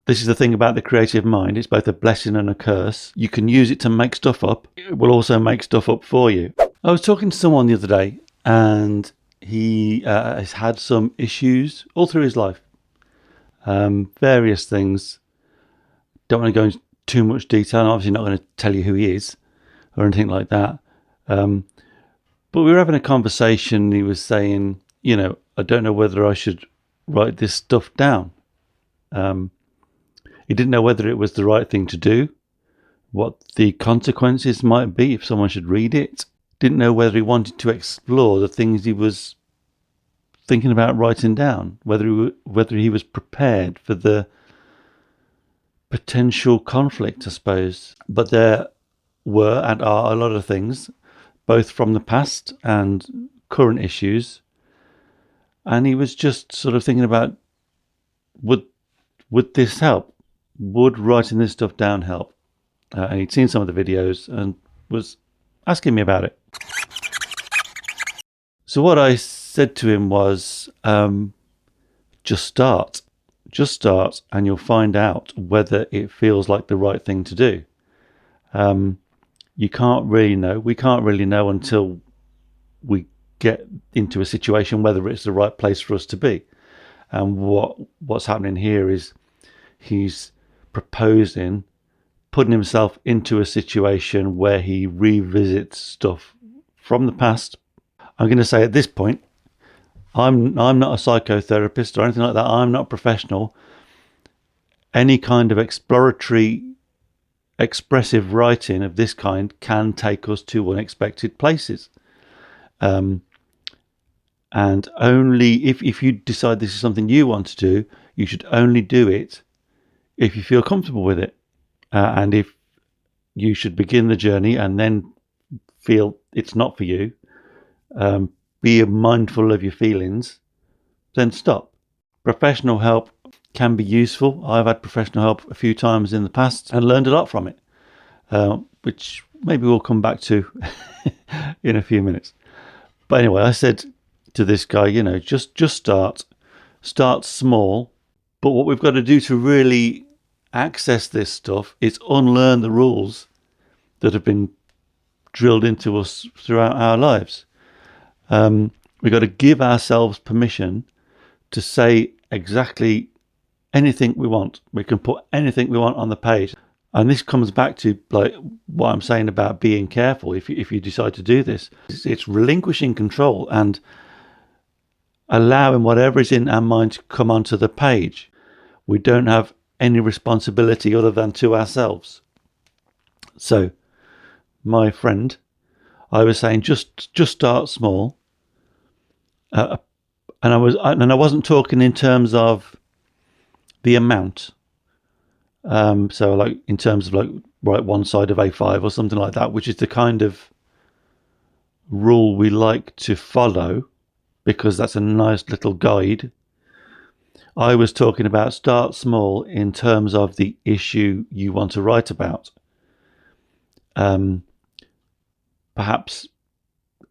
This is the thing about the creative mind. It's both a blessing and a curse. You can use it to make stuff up. It will also make stuff up for you. I was talking to someone the other day, and he has had some issues all through his life. Various things. Don't want to go into too much detail. I'm obviously not going to tell you who he is or anything like that. But we were having a conversation. He was saying, I don't know whether I should write this stuff down. He didn't know whether it was the right thing to do, what the consequences might be if someone should read it. Didn't know whether he wanted to explore the things he was thinking about writing down, whether he was prepared for the potential conflict, I suppose. But there were and are a lot of things, both from the past and current issues. And he was just sort of thinking about, would this help? Would writing this stuff down help? And he'd seen some of the videos and was asking me about it. So what I said to him was, just start, and you'll find out whether it feels like the right thing to do. You can't really know. We can't really know until we get into a situation whether it's the right place for us to be. And what's happening here is he's proposing putting himself into a situation where he revisits stuff from the past. I'm going to say at this point, I'm not a psychotherapist or anything like that. I'm not a professional. Any kind of exploratory, expressive writing of this kind can take us to unexpected places. And only if you decide this is something you want to do, you should only do it if you feel comfortable with it. And if you should begin the journey and then feel it's not for you, be mindful of your feelings, then stop. Professional help can be useful. I've had professional help a few times in the past and learned a lot from it, which maybe we'll come back to in a few minutes. But anyway, I said to this guy, just start small. But what we've got to do to really access this stuff is unlearn the rules that have been drilled into us throughout our lives. We've got to give ourselves permission to say exactly anything we want. We can put anything we want on the page. And this comes back to like what I'm saying about being careful. If you decide to do this, it's relinquishing control and allowing whatever is in our mind to come onto the page. We don't have any responsibility other than to ourselves. So, my friend, I was saying just start small, and I wasn't talking in terms of the amount. So like in terms of like write one side of A5 or something like that, which is the kind of rule we like to follow because that's a nice little guide. I was talking about start small in terms of the issue you want to write about. Perhaps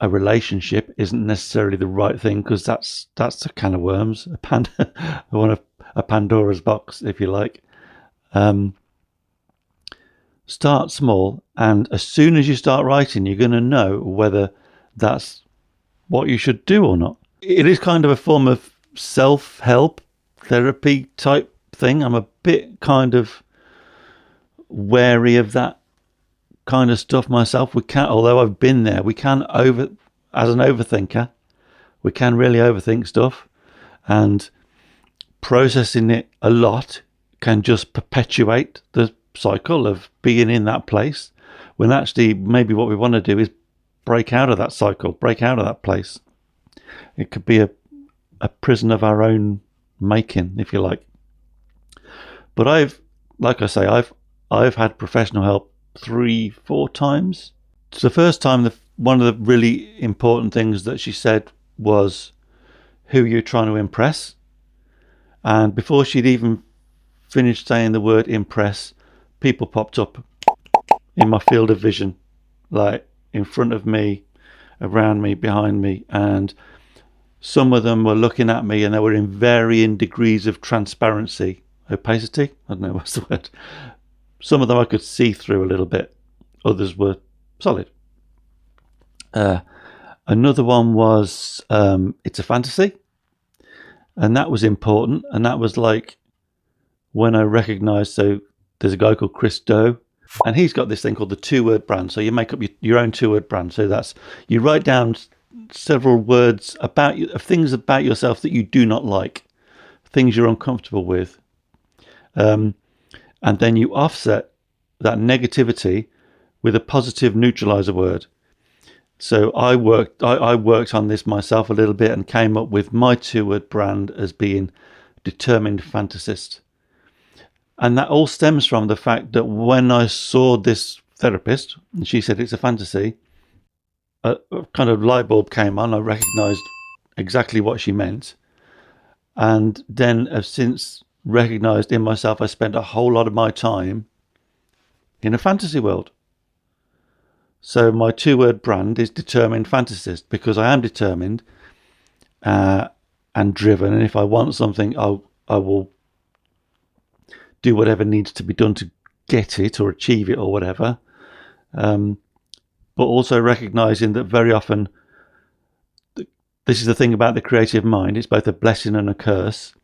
a relationship isn't necessarily the right thing because that's a can of worms, a Pandora's box, if you like. Start small, and as soon as you start writing, you're going to know whether that's what you should do or not. It is kind of a form of self-help therapy type thing. I'm a bit kind of wary of that kind of stuff myself. Although I've been there, as an overthinker, we can really overthink stuff, and processing it a lot can just perpetuate the cycle of being in that place, when actually maybe what we want to do is break out of that cycle, break out of that place. It could be a prison of our own making, if you like. But I've had professional help 3-4 times. So the first time, one of the really important things that she said was who you're trying to impress. And before she'd even finished saying the word impress, people popped up in my field of vision, like in front of me, around me, behind me, and some of them were looking at me and they were in varying degrees of transparency. opacity. I don't know what's the word. Some of them I could see through a little bit. Others were solid. Another one was It's a Fantasy. And that was important. And that was like when I recognized, so there's a guy called Chris Doe, and he's got this thing called the 2-word brand. So you make up your own 2-word brand. So that's, you write down several words about you, things about yourself that you do not like, things you're uncomfortable with. And then you offset that negativity with a positive neutralizer word. So I worked on this myself a little bit and came up with my 2-word brand as being determined fantasist. And that all stems from the fact that when I saw this therapist, and she said it's a fantasy, a kind of light bulb came on. I recognized exactly what she meant. And then have since recognized in myself I spent a whole lot of my time in a fantasy world. So my 2-word brand is determined fantasist, because I am determined and driven. And if I want something, I will do whatever needs to be done to get it or achieve it or whatever. But also recognizing that very often, this is the thing about the creative mind, it's both a blessing and a curse.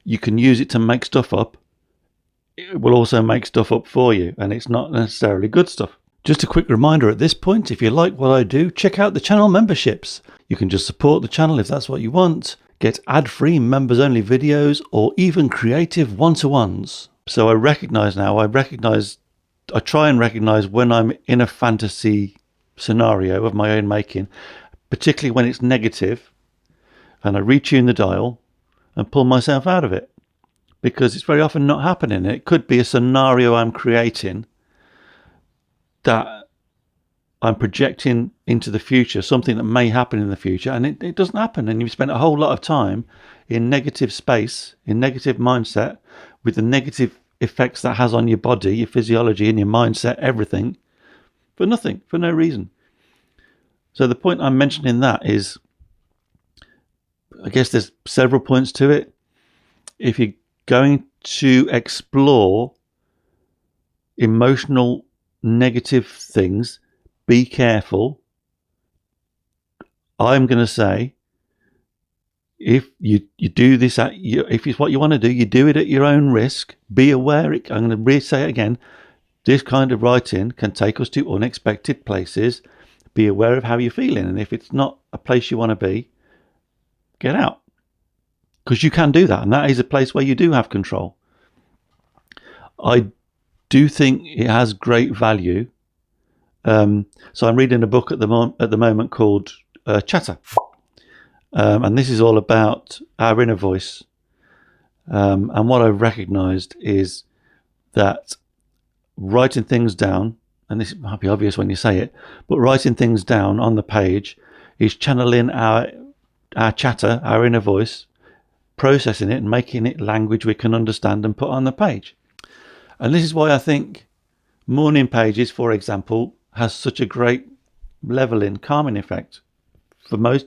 You can use it to make stuff up. It will also make stuff up for you, and it's not necessarily good stuff. Just a quick reminder at this point, if you like what I do, check out the channel memberships. You can just support the channel if that's what you want, get ad-free members-only videos, or even creative one-to-ones. So I try and recognize when I'm in a fantasy scenario of my own making, particularly when it's negative, and I retune the dial and pull myself out of it, because it's very often not happening. It could be a scenario I'm creating that I'm projecting into the future, something that may happen in the future, and it doesn't happen. And you've spent a whole lot of time in negative space, in negative mindset, with the negative effects that has on your body, your physiology, and your mindset, everything, for nothing, for no reason. So the point I'm mentioning that is, I guess there's several points to it. If you're going to explore emotional negative things, be careful. I'm going to say, if you do this if it's what you want to do, you do it at your own risk. Be aware. I'm going to say it again. This kind of writing can take us to unexpected places. Be aware of how you're feeling, and if it's not a place you want to be, get out, because you can do that, and that is a place where you do have control. I do think it has great value. So I'm reading a book at the moment called Chatter, and this is all about our inner voice. And what I've recognized is that writing things down, and this might be obvious when you say it, but writing things down on the page is channeling our chatter, our inner voice, processing it and making it language we can understand and put on the page. And this is why I think morning pages, for example, has such a great leveling, calming effect. For most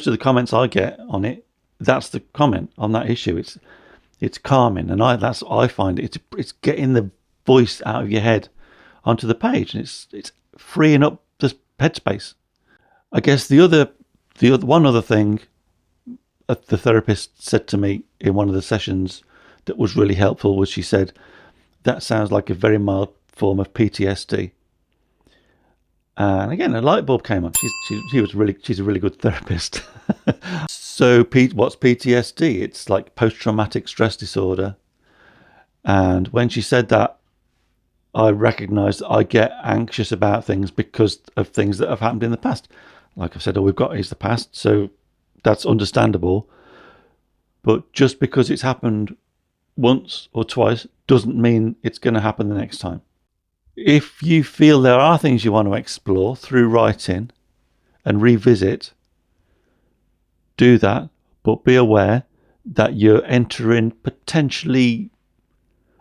of the comments I get on it, that's the comment on that issue. It's calming, and I find it's getting the voice out of your head onto the page, and it's freeing up the headspace. I guess the one other thing the therapist said to me in one of the sessions that was really helpful was, she said, that sounds like a very mild form of PTSD. And again, a light bulb came on. She's a really good therapist. So what's PTSD? It's like post-traumatic stress disorder. And when she said that, I recognized that I get anxious about things because of things that have happened in the past. Like I said, all we've got is the past, so that's understandable. But just because it's happened once or twice doesn't mean it's going to happen the next time. If you feel there are things you want to explore through writing and revisit, do that, but be aware that you're entering potentially,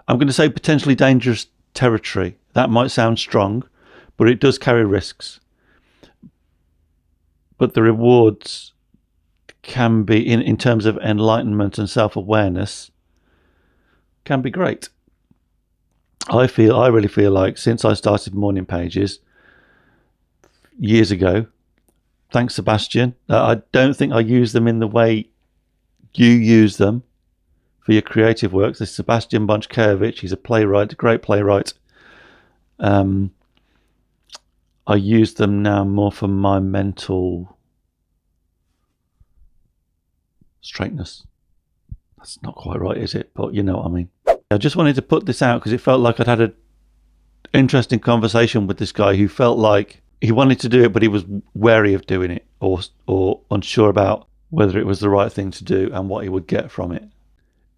I'm going to say potentially dangerous territory. That might sound strong, but it does carry risks. But the rewards can be, in terms of enlightenment and self-awareness, can be great. I really feel like since I started morning pages years ago, thanks Sebastian, I don't think I use them in the way you use them for your creative works. This Sebastian Bonchkevich, he's a playwright, a great playwright. I use them now more for my mental straightness. That's not quite right, is it? But you know what I mean. I just wanted to put this out because it felt like I'd had an interesting conversation with this guy who felt like he wanted to do it, but he was wary of doing it, or unsure about whether it was the right thing to do and what he would get from it.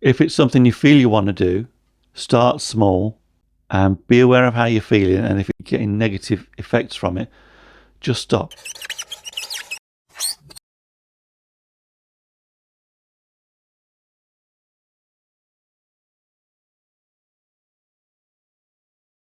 If it's something you feel you want to do, start small and be aware of how you're feeling, and if you're getting negative effects from it, just stop.